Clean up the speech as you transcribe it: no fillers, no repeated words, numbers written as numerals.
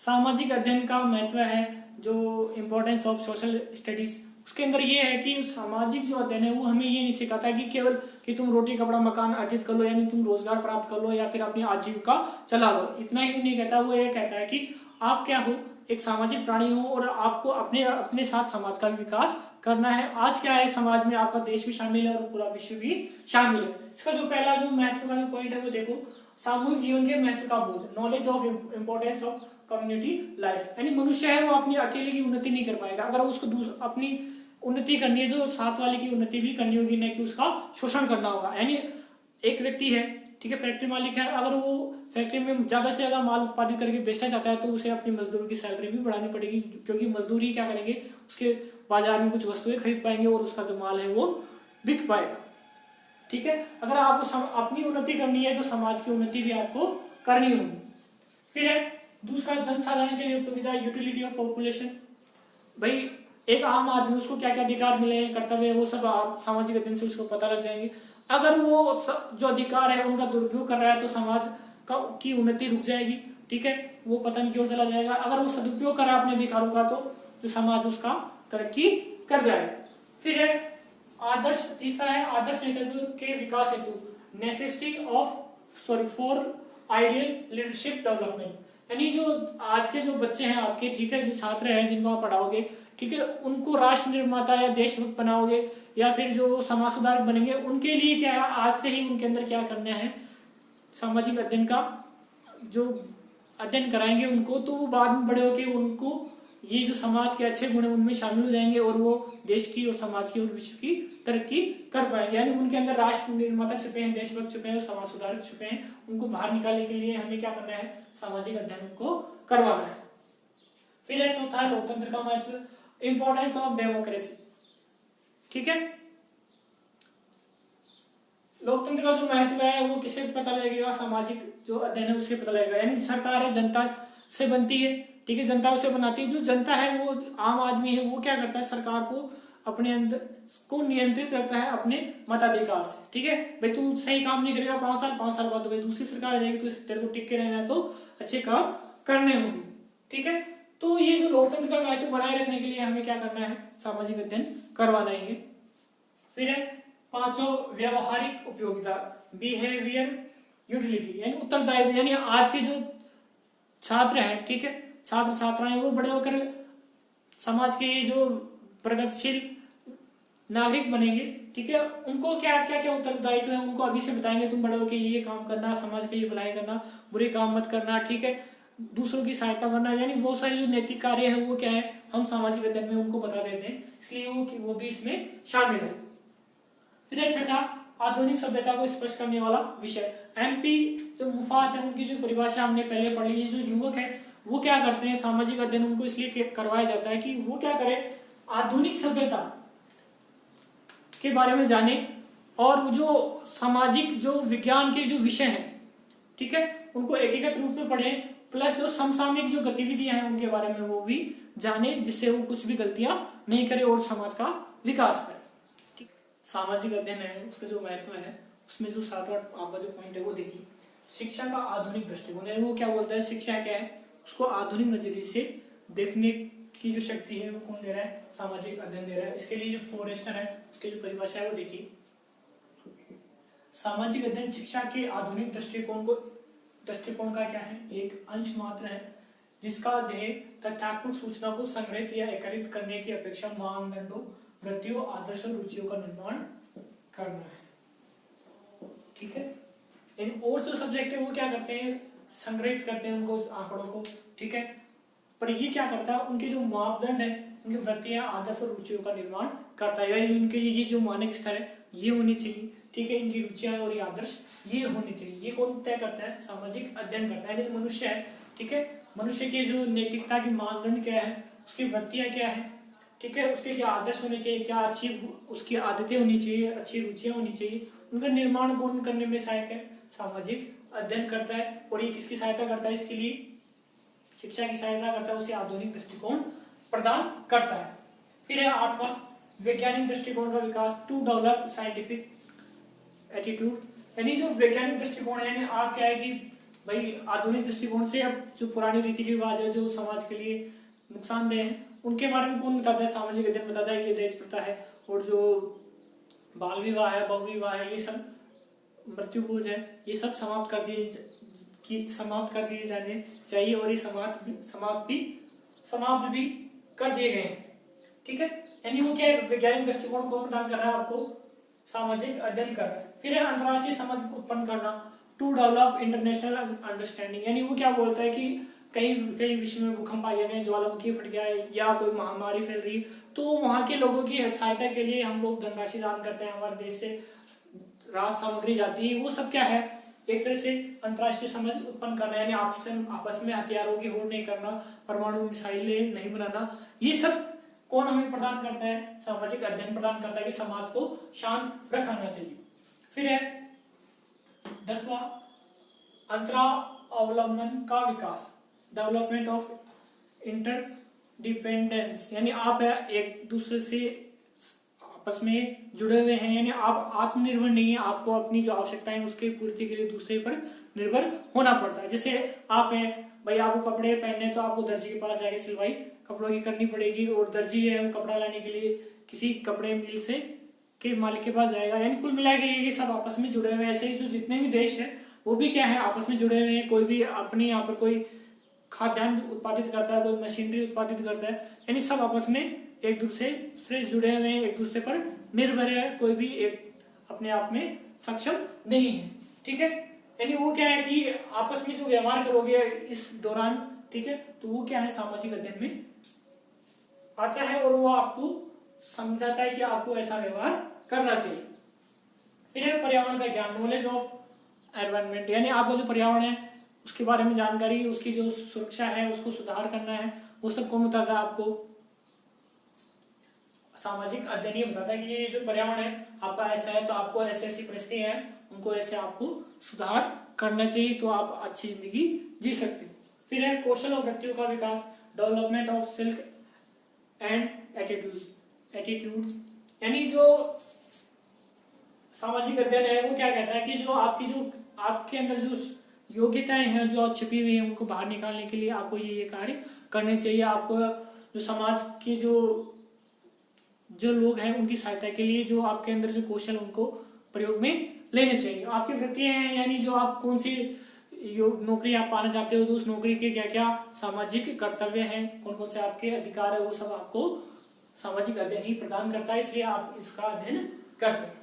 सामाजिक अध्ययन का महत्व है, जो इम्पोर्टेंस ऑफ सोशल स्टडीज, उसके अंदर ये है कि सामाजिक जो अध्ययन है वो हमें ये नहीं सिखाता कि केवल कि तुम रोटी कपड़ा मकान अर्जित कर लो, यानी तुम रोजगार प्राप्त कर लो या फिर अपनी आजीविका चला लो, इतना ही नहीं कहता। वो ये कहता है कि आप क्या हो, एक सामाजिक प्राणी हो और आपको अपने अपने साथ समाज का भी विकास करना है। आज क्या है, समाज में आपका देश भी शामिल है और पूरा विश्व भी शामिल है। इसका जो पहला जो महत्व का जो पॉइंट है वो देखो, सामूहिक जीवन के महत्व का बोध, knowledge of importance of community life. यानी मनुष्य है वो अपनी अकेले की उन्नति नहीं कर पाएगा, अगर उसको अपनी उन्नति करनी है तो साथ वाले की उन्नति भी करनी होगी, न कि उसका शोषण करना होगा। यानी एक व्यक्ति है, ठीक है, फैक्ट्री मालिक है, अगर वो फैक्ट्री में ज्यादा से ज्यादा माल उत्पादित करके बेचना चाहता है तो उसे अपनी मजदूर की सैलरी भी बढ़ानी पड़ेगी, क्योंकि मजदूर ही क्या करेंगे, उसके बाजार में कुछ वस्तुएं खरीद पाएंगे और उसका जो माल है वो बिक पाएगा। ठीक है, अगर आपको अपनी उन्नति करनी है तो समाज की उन्नति भी आपको करनी होगी। फिर है दूसरा, धन साधन के लिए उपयोगिता, यूटिलिटी ऑफ पॉपुलेशन। भाई एक आम आदमी, उसको क्या क्या अधिकार मिले हैं, कर्तव्य है, वो सब आप सामाजिक अध्ययन से उसको पता लग जाएंगे। अगर वो जो अधिकार है उनका दुरुपयोग कर रहा है तो समाज की उन्नति रुक जाएगी, ठीक है, वो पतन की ओर चला जाएगा। अगर वो सदुपयोग कर रहा है अपने अधिकारों का तो जो समाज उसका तरक्की कर जाएगा। फिर है आदर्श, तीसरा है आदर्श नेतृत्व के विकास हेतु, necessity for ideal leadership development. यानी जो आज के जो बच्चे हैं आपके, ठीक है, जो छात्र हैं जिनको आप पढ़ाओगे, ठीक है, उनको राष्ट्र निर्माता या देशभक्त बनाओगे या फिर जो समाज सुधारक बनेंगे, उनके लिए क्या है, आज से ही उनके अंदर क्या करना है, सामाजिक अध्ययन का जो अध्ययन कराएंगे उनको, तो वो बाद में बड़े होकर उनको ये जो समाज के अच्छे गुण है उनमें शामिल हो जाएंगे और वो देश की और समाज की और विश्व की तरक्की कर पाएंगे। यानी उनके अंदर राष्ट्र निर्माता छुपे हैं, देशभक्त छुपे हैं, समाज सुधारक छुपे हैं, उनको बाहर निकालने के लिए हमें क्या करना है, सामाजिक अध्ययन को करवाना है। फिर है चौथा, लोकतंत्र का महत्व, इंपॉर्टेंस ऑफ डेमोक्रेसी। ठीक है, लोकतंत्र का जो महत्व है वो किससे पता लगेगा, सामाजिक जो अध्ययन है उससे पता लगेगा। यानी सरकार है जनता से बनती है, ठीक है, जनता उसे बनाती है। जो जनता है वो आम आदमी है, वो क्या करता है, सरकार को अपने अंदर को नियंत्रित रखता है अपने मताधिकार से। ठीक है, भाई तू सही काम नहीं करेगा 5 साल बाद तो भाई दूसरी सरकार आ जाएगी, तो तेरे को टिक के रहना है तो अच्छे काम करने होंगे। ठीक है, तो ये जो लोकतंत्र का महत्व बनाए रखने के लिए हमें क्या करना है, सामाजिक अध्ययन करवाना है। फिर है पांचों, व्यवहारिक उपयोगिता, बिहेवियर यूटिलिटी, यानी उत्तरदायित्व। यानी आज के जो छात्र हैं, ठीक है, छात्र छात्राएं, वो बड़े होकर समाज के जो प्रगतिशील नागरिक बनेंगे। ठीक है, उनको क्या क्या क्या उत्तरदायित्व है उनको अभी से बताएंगे, तुम बड़े होकर ये काम करना, समाज के लिए भलाई करना, बुरे काम मत करना, ठीक है, दूसरों की सहायता करना। यानी बहुत सारे जो नैतिक कार्य है वो क्या है, हम सामाजिक अध्ययन में उनको बता देते हैं, इसलिए वो भी इसमें शामिल है। फिर छठा, आधुनिक सभ्यता को स्पष्ट करने वाला विषय, एमपी जो मुफात है उनकी जो परिभाषा हमने पहले पढ़ी है। जो युवक है वो क्या करते हैं, सामाजिक अध्ययन उनको इसलिए करवाया जाता है कि वो क्या करे, आधुनिक सभ्यता के बारे में जाने और जो सामाजिक जो विज्ञान के जो विषय हैं, ठीक है, उनको एकीकृत रूप में पढ़े, प्लस जो समसामयिक जो गतिविधियां हैं उनके बारे में वो भी जाने, जिससे वो कुछ भी गलतियां नहीं करे और समाज का विकास करे। ठीक, सामाजिक अध्ययन है उसका जो महत्व है उसमें जो 7वां आपका जो पॉइंट है वो देखिए, शिक्षा का आधुनिक दृष्टिकोण है। वो क्या बोलता है, शिक्षा क्या है, उसको आधुनिक नजरिए से देखने की जो शक्ति है वो कौन दे रहा है, सामाजिक अध्ययन दे रहा है। इसके लिए जो फॉरेस्टर है उसकी जो परिभाषा है वो देखिए, सामाजिक अध्ययन शिक्षा के आधुनिक दृष्टिकोण का क्या है, एक अंश मात्र है जिसका ध्येय तथ्यात्मक सूचना को संग्रहित या एकत्रित करने की अपेक्षा मानदंडों, वृत्तियों, आदर्शों, रुचियों का निर्माण करना है। ठीक है, और जो सब्जेक्ट है वो क्या करते हैं, संग्रहित करते हैं उनको, आंकड़ों को। ठीक है, पर ये क्या करता है, उनके जो मापदंड है, उनकी वृत्तियां, आदर्श और रुचियों का निर्माण करता है। यानी उनके ये जो मानक स्तर है ये होनी चाहिए, ठीक है, इनकी रुचियां और ये आदर्श ये होनी चाहिए। ये कौन तय करता है, सामाजिक अध्ययन करता है, मनुष्य है। ठीक है, मनुष्य की जो नैतिकता की मानदंड क्या है, उसकी वृत्तियां क्या है, ठीक है, उसके क्या आदर्श होने चाहिए, क्या अच्छी उसकी आदतें होनी चाहिए, अच्छी रुचियां होनी चाहिए, उनका निर्माण कौन करने में सहायक है, सामाजिक अध्ययन करता है। और ये किसकी सहायता करता है, इसके लिए शिक्षा की सहायता करता है, उसे आधुनिक दृष्टिकोण प्रदान करता है। फिर है 8वां, वैज्ञानिक दृष्टिकोण का विकास, टू डेवलप साइंटिफिक एटीट्यूड। यानी जो वैज्ञानिक दृष्टिकोण है, यानी आप क्या है कि भाई आधुनिक दृष्टिकोण से अब जो पुरानी रीति रिवाज है जो समाज के लिए नुकसानदेह है उनके बारे में कौन बताता है? सामाजिक अध्ययन बताता है कि ये दहेज प्रथा है और जो बाल विवाह है, बहु विवाह है, ये सब मृत्यु बोझ है, ये सब समाप्त कर दिए जाने चाहिए और ये समाप्त भी कर दिए गए हैं। ठीक है, यानी वो क्या है, वैज्ञानिक दृष्टिकोण को प्रदान कर रहा है आपको, सामाजिक अध्ययन कर रहा है। फिर है अंतर्राष्ट्रीय समझ उत्पन्न करना, टू डेवलप इंटरनेशनल अंडरस्टैंडिंग, यानी वो क्या बोलता है कि कई विश्व में भूकंप आ गए, ज्वालामुखी फट गया है या कोई महामारी फैल रही है, तो वहां के लोगों की सहायता के लिए हम लोग धनराशि दान करते हैं, हमारे देश से राहत सामग्री जाती है। वो सब क्या है, एक तरह से अंतर्राष्ट्रीय समझ उत्पन्न करना, यानी आपस में हथियारों की होड़ नहीं करना, परमाणु मिसाइलें नहीं बनाना, ये सब कौन हमें प्रदान करता है? सामाजिक अध्ययन प्रदान करता है कि समाज को शांत रखना चाहिए। फिर है 10वां, अंतरा अवलंबन का विकास, डेवलपमेंट ऑफ इंटरडिपेंडेंस, यानी आप एक दूसरे से आपस में जुड़े हुए हैं, यानी आप आत्मनिर्भर नहीं है, आपको अपनी जो आवश्यकताएं उसके पूर्ति के लिए दूसरे पर निर्भर होना पड़ता है। जैसे आप हैं भाई, आपको कपड़े पहनने तो आपको दर्जी के पास जाके सिलवाई कपड़ों की करनी पड़ेगी, और दर्जी है वो कपड़ा लाने के लिए किसी कपड़े मिल से के मालिक के पास जाएगा, यानी कुल मिला के ये सब आपस में जुड़े हुए हैं। ऐसे ही जो जितने भी देश है वो भी क्या है, आपस में जुड़े हुए हैं। कोई भी अपने यहाँ पर कोई खाद्यान्न उत्पादित करता है, कोई मशीनरी उत्पादित करता है, यानी सब आपस में एक दूसरे से जुड़े हुए हैं, एक दूसरे पर निर्भर है, कोई भी एक अपने आप में सक्षम नहीं है। ठीक है, यानी वो क्या है कि आपस में जो व्यवहार करोगे इस दौरान, ठीक है, तो वो क्या है, सामाजिक अध्ययन में आता है और वो आपको समझाता है कि आपको ऐसा व्यवहार करना चाहिए। फिर है पर्यावरण का ज्ञान, नॉलेज ऑफ एनवायरनमेंट, यानी आपका जो पर्यावरण है उसके बारे में जानकारी, उसकी जो सुरक्षा है उसको सुधार करना है, वो सब कौन बताता है आपको? सामाजिक अध्ययन ही बताता है कि ये जो पर्यावरण है आपका ऐसा है, तो आपको ऐसी ऐसी परिस्थितियां हैं, उनको ऐसे आपको सुधार करना चाहिए, तो आप अच्छी जिंदगी जी सकते हो। फिर है कौशल और व्यक्तियों का विकास, development of self and attitudes, यानी जो सामाजिक अध्ययन है वो क्या कहता है कि जो आपके अंदर जो योग्यताएं हैं जो छिपी हुई हैं उनको बाहर निकालने के लिए आपको ये कार्य करने चाहिए। आपको जो समाज के जो लोग हैं उनकी सहायता के लिए जो आपके अंदर जो कौशल उनको प्रयोग में लेने चाहिए। आपकी वृत्तियां हैं, यानी जो आप कौन सी नौकरी आप पाना चाहते हो, तो उस नौकरी के क्या क्या सामाजिक कर्तव्य हैं, कौन कौन से आपके अधिकार है, वो सब आपको सामाजिक अध्ययन ही प्रदान करता है, इसलिए आप इसका अध्ययन करते हैं।